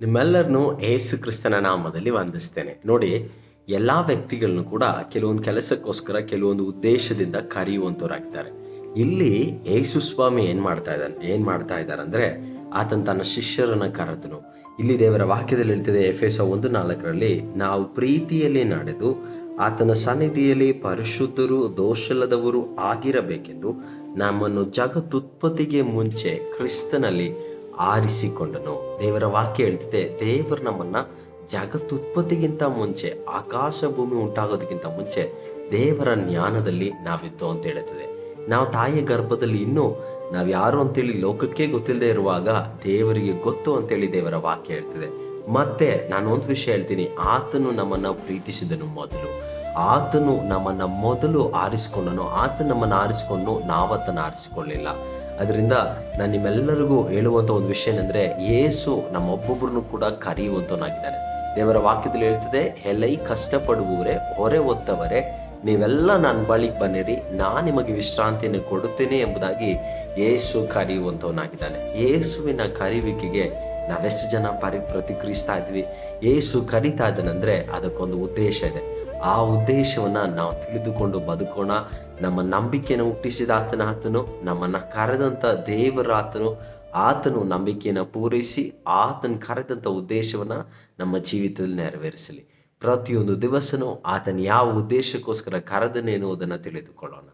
ನಿಮ್ಮೆಲ್ಲರನ್ನು ಏಸು ಕ್ರಿಸ್ತನ ನಾಮದಲ್ಲಿ ವಂದಿಸ್ತೇನೆ. ನೋಡಿ, ಎಲ್ಲ ವ್ಯಕ್ತಿಗಳನ್ನು ಕೂಡ ಕೆಲವೊಂದು ಕೆಲಸಕ್ಕೋಸ್ಕರ ಕೆಲವೊಂದು ಉದ್ದೇಶದಿಂದ ಕರೆಯುವಂಥವ್ರಾಗಿದ್ದಾರೆ. ಇಲ್ಲಿ ಏಸು ಸ್ವಾಮಿ ಏನ್ ಮಾಡ್ತಾ ಇದ್ದಾರೆ ಅಂದ್ರೆ, ಆತನ ತನ್ನ ಶಿಷ್ಯರನ್ನ ಕರೆದನು. ಇಲ್ಲಿ ದೇವರ ವಾಕ್ಯದಲ್ಲಿ ಹೇಳ್ತಿದೆ, ಎಫೆಸ 1:4 ನಾವು ಪ್ರೀತಿಯಲ್ಲಿ ನಡೆದು ಆತನ ಸನ್ನಿಧಿಯಲ್ಲಿ ಪರಿಶುದ್ಧರು ದೋಷಲ್ಲದವರು ಆಗಿರಬೇಕೆಂದು ನಮ್ಮನ್ನು ಜಗತ್ತುತ್ಪತ್ತಿಗೆ ಮುಂಚೆ ಕ್ರಿಸ್ತನಲ್ಲಿ ಆರಿಸಿಕೊಂಡನು. ದೇವರ ವಾಕ್ಯ ಹೇಳ್ತಿದೆ, ದೇವರು ನಮ್ಮನ್ನ ಜಗತ್ತುತ್ಪತ್ತಿಗಿಂತ ಮುಂಚೆ, ಆಕಾಶ ಭೂಮಿ ಉಂಟಾಗೋದಕ್ಕಿಂತ ಮುಂಚೆ ದೇವರ ಜ್ಞಾನದಲ್ಲಿ ನಾವಿದ್ದು ಅಂತ ಹೇಳುತ್ತದೆ. ನಾವು ತಾಯಿಯ ಗರ್ಭದಲ್ಲಿ ಇನ್ನೂ ನಾವು ಯಾರು ಅಂತೇಳಿ ಲೋಕಕ್ಕೆ ಗೊತ್ತಿಲ್ಲದೆ ಇರುವಾಗ ದೇವರಿಗೆ ಗೊತ್ತು ಅಂತೇಳಿ ದೇವರ ವಾಕ್ಯ ಹೇಳ್ತಿದೆ. ಮತ್ತೆ ನಾನು ಒಂದು ವಿಷಯ ಹೇಳ್ತೀನಿ, ಆತನು ನಮ್ಮನ್ನ ಪ್ರೀತಿಸಿದನು ಮೊದಲು. ಆತನು ನಮ್ಮನ್ನ ಮೊದಲು ಆರಿಸಿಕೊಂಡನು. ಆತನು ನಮ್ಮನ್ನ ಆರಿಸಿಕೊಂಡು ನಾವತನ್ನು ಆರಿಸಿಕೊಳ್ಳಿಲ್ಲ. ಅದರಿಂದ ನಾನು ನಿಮ್ಮೆಲ್ಲರಿಗೂ ಹೇಳುವಂಥ ಒಂದು ವಿಷಯ ಏನಂದ್ರೆ, ಯೇಸು ನಮ್ಮೊಬ್ಬೊಬ್ಬರನ್ನು ಕೂಡ ಕರೆಯುವಂತನಾಗಿದ್ದಾನೆ. ದೇವರ ವಾಕ್ಯದಲ್ಲಿ ಹೇಳ್ತದೆ, ಎಲೈ ಕಷ್ಟಪಡುವವರೇ ಹೊರೆ ಹೊತ್ತವರೇ ನೀವೆಲ್ಲ ನನ್ನ ಬಳಿಗೆ ಬನ್ನಿರಿ, ನಾನು ನಿಮಗೆ ವಿಶ್ರಾಂತಿಯನ್ನು ಕೊಡುತ್ತೇನೆ ಎಂಬುದಾಗಿ ಯೇಸು ಕರೆಯುವಂಥವನಾಗಿದ್ದಾನೆ. ಯೇಸುವಿನ ಕರೆಯುವಿಕೆಗೆ ನಾವೆಷ್ಟು ಜನ ಪ್ರತಿಕ್ರಿಯಿಸ್ತಾ ಇದ್ವಿ? ಯೇಸು ಕರೀತಾ ಇದ್ದಾನಂದ್ರೆ ಅದಕ್ಕೊಂದು ಉದ್ದೇಶ ಇದೆ. ಆ ಉದ್ದೇಶವನ್ನ ನಾವು ತಿಳಿದುಕೊಂಡು ಬದುಕೋಣ. ನಮ್ಮ ನಂಬಿಕೆಯನ್ನು ಹುಟ್ಟಿಸಿದ ಆತನು, ನಮ್ಮನ್ನ ಕರೆದಂತ ದೇವರ ಆತನು ನಂಬಿಕೆಯನ್ನು ಪೂರೈಸಿ ಆತನ ಕರೆದಂತ ಉದ್ದೇಶವನ್ನ ನಮ್ಮ ಜೀವಿತದಲ್ಲಿ ನೆರವೇರಿಸಲಿ. ಪ್ರತಿಯೊಂದು ದಿವಸನೂ ಆತನ ಯಾವ ಉದ್ದೇಶಕ್ಕೋಸ್ಕರ ಕರೆದನೆ ಎನ್ನುವುದನ್ನು ತಿಳಿದುಕೊಳ್ಳೋಣ.